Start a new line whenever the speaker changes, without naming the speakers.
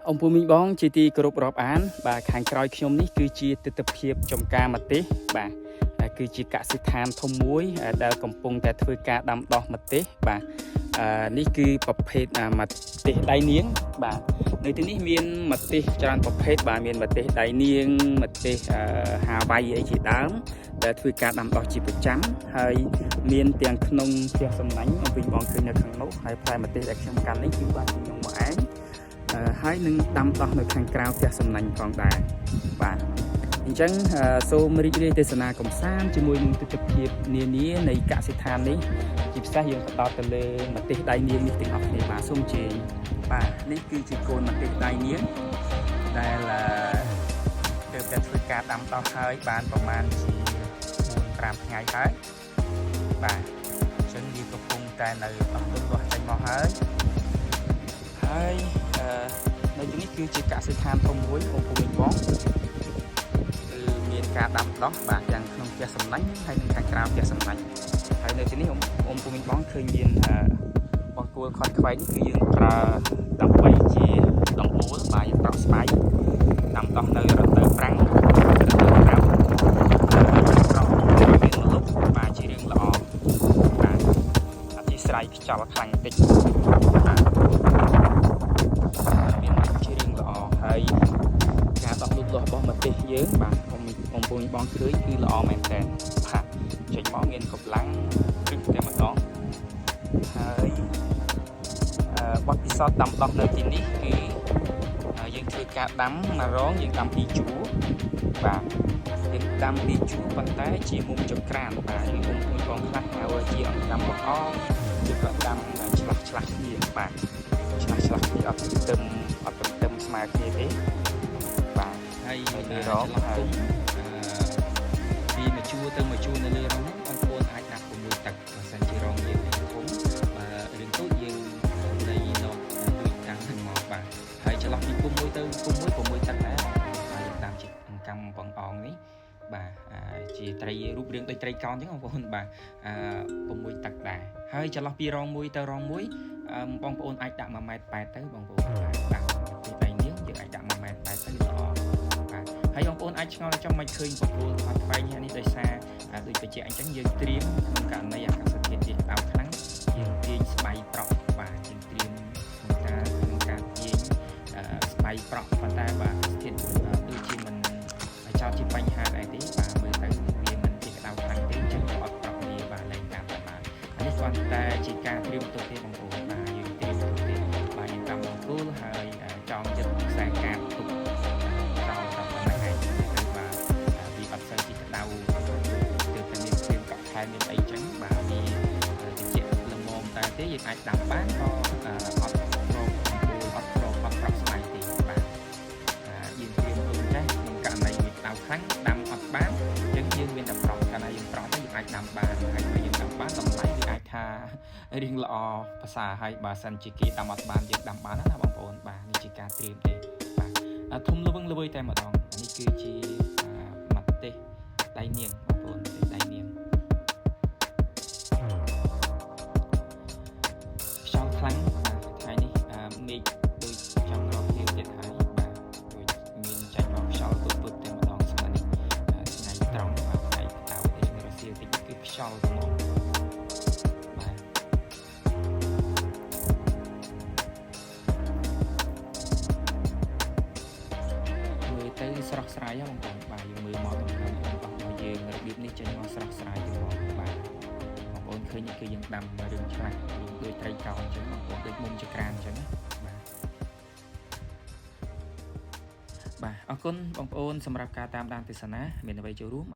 ông phụ minh bóng chỉ ti group rộp án và kháng còi khiêm ní cứ chỉ từ tập hiệp trong ca mặt tế và cứ chỉ cả sự than thông muối đã cầm pung tại thời ca đâm đỏ mặt tế và ní cứ tập hết mặt tế đại niếng và nơi thứ ní miền mặt tế tràn tập hết và miền mặt tế đại niếng mặt tế hà vay ấy chỉ đám tại thời ca đâm đỏ chỉ một trắng hay miền tiền nông tiền sầm nánh ông phụ minh bóngคือในខាងនោះហើយផ្លែម្ទេសដែលខ្ញុំកាន់នេះគឺបានខ្ញុំមកឯងហើយនឹងដាំដោះនៅខាងក្រៅផ្ទះសំណាញ់ផងដែរបាទអញ្ចឹងសូមរីករាយទេសនាកំសាន្តជាមួយនឹងទស្សនវិជ្ជានានានៃកសិដ្ឋាននេះជាពិសេសយើងផ្ដោតទៅលើម្ទេសដៃនាងនេះទាំងអស់គ្នាបាទសូមជេរបាទនេះគឺជាកូនម្ទេសដៃនាងដែលទើបតែធ្វើការដាំដោះហើយបានប្រហែលជា4-5ថ្ងៃហើយបាទអញ្ចឹងវាកំពុងតែនៅអស់ទស្សចេញមកហើយនៅទីនេះគឺជាកសិដ្ឋានធំមួយបងប្អូនវិញបងគឺមានការដាំដោះបាទទាំងក្នុងផ្ទះសំណាញ់ហើយនិងខាងក្រៅផ្ទះសំណាញ់ហើយនៅទីនេះបងប្អូនវិញបងឃើញមានបង្គោលខាត់ខ្វែងគឺយើងប្រើដើម្បីជាដំបូលបាទយើងប្រក់ស្បែកដាំដោះនៅរដូវប្រាំងរដូវប្រាំងប្រក់ឲ្យមានលុបបាទជារឿងល្អបាទអធិស្ឋានខ្យល់ខ្លាំងបន្តិចបាទហើយការដោះលូតលាស់របស់ម្ទេសយើងបាទបងប្អូនបងឃើញគឺល្អមែនតើបាទចេញមកមានកម្លាំងព្រឹកតែម្ដងហើយបទពិសោធន៍ដាំដោះនៅទីនេះគឺយើងធ្វើការដាំមករងយើងដាំ2ជួរបាទយើងដាំ2ជួរប៉ុន្តែជាមុំចង្ក្រានបាទយើងបងប្អូនខ្លះហៅជាអង្គដាំបងអងយើងក៏ដាំឆ្លាស់គ្នាបាទឆ្លាស់គ្នាអត់ស្ទឹមស្មើគ្នាទេបាទហើយពីរងហើយពីមួយជួរទៅមួយជួរនៅលើរងហ្នឹងបងប្អូនអាចដាក់6ទឹកបើសិនជារងយើងធំរឿងតូចយើងនៃដកដូចតាំងហ្នឹងមកបាទហើយចន្លោះពីគុំ1ទៅគុំ1 6ទឹកដែរហើយតាមជាកម្មបងអងនេះបាទជាត្រីរូបរាងដូចត្រីកោណអញ្ចឹងបងប្អូនបាទ6ទឹកដែរហើយចន្លោះពីរង1ទៅរង1បងប្អូនអាចដាក់1.8 ម៉ែត្រទៅបងប្អូនបាទយើងអាចដាក់1.8 ម៉ែត្រទៅល្អបាទហើយបងប្អូនអាចឆ្ងល់ចាំមិនឃើញបង្គោលខាត់ខ្វែងនេះដោយសារដូចបច្ចេកអញ្ចឹងយើងត្រៀមក្នុងករណីអាកាសធាតុវាក្តៅខ្លាំងយើងទាញស្បៃប្រក់បាទយើងត្រៀមក្នុងការទាញស្បៃប្រក់ប៉ុន្តែបាទអាកាសធាតុដូចជាមិនចោតជាបញ្ហាដែរទេបាទមើលទៅវាមិនជាក្តៅខ្លាំងទេអញ្ចឹងក៏អត់ប្រក់វាបាទលែងតាមតែបាននេះគ្រាន់តែជាការត្រៀមទុកទេបងប្អូនបាទយើងត្រៀមទុកទេបាទយើងតាមបង្គោលហើយចងចិត្តខ្សែកាតទុកចោលតាមប៉ុណ្ណឹងហើយបាទវាអត់សូវជាក្តៅទើបតែមានព្រៀងកក់ខែមានអីចឹងបាទវាតិចល្មមតែទេយើងអាចដាំបានក៏អត់ប្រកអត់ប្រក់ស្បែកទេបាទយើងត្រៀមទុកចេះក្នុងករណីវាក្តៅខ្លាំងដាំអត់បានអញ្ចឹងយើងមានតែប្រក់កាលណាយើងប្រក់ទៅយើងអាចដាំបានហើយបើយើងដាំបានតម្លៃវាអាចថារៀងល្អភាសាហើយបើសិនជាគេដាំអត់បានយើងដាំបានណាបងប្អូនបាទនេះជាការត្រៀមទេបាទធំល្វឹងល្វើយតែម្ដងនេះគឺជាម្ទេសដៃនាងបងប្អូនម្ទេសដៃនាងខ្យល់ខ្លាំងបាទថ្ងៃនេះមេឃដូចចង់រកភ្លៀងទៀតហើយបាទដូចមានចាញ់មកខ្យល់ពុតតែម្ដងស្មើនេះថ្ងៃត្រង់បាទថ្ងៃក្តៅទេរសៀលតិចគឺខ្យល់ហ្មងទៅស្រស់ស្រាយបងប្អូនបាទយើងមើលមកទៅក្នុងរបស់យើងរបៀបនេះចេញមកស្រស់ស្រាយទៅបាទបងប្អូនឃើញគឺយើងដាំរឿងឆ្លាស់ដូចត្រីកោណអញ្ចឹងបងប្អូនដូចមុំចក្រានអញ្ចឹងណាបាទអរគុណបងប្អូនសម្រាប់ការតាមដានទស្សនាមានអ្វីចូលរួម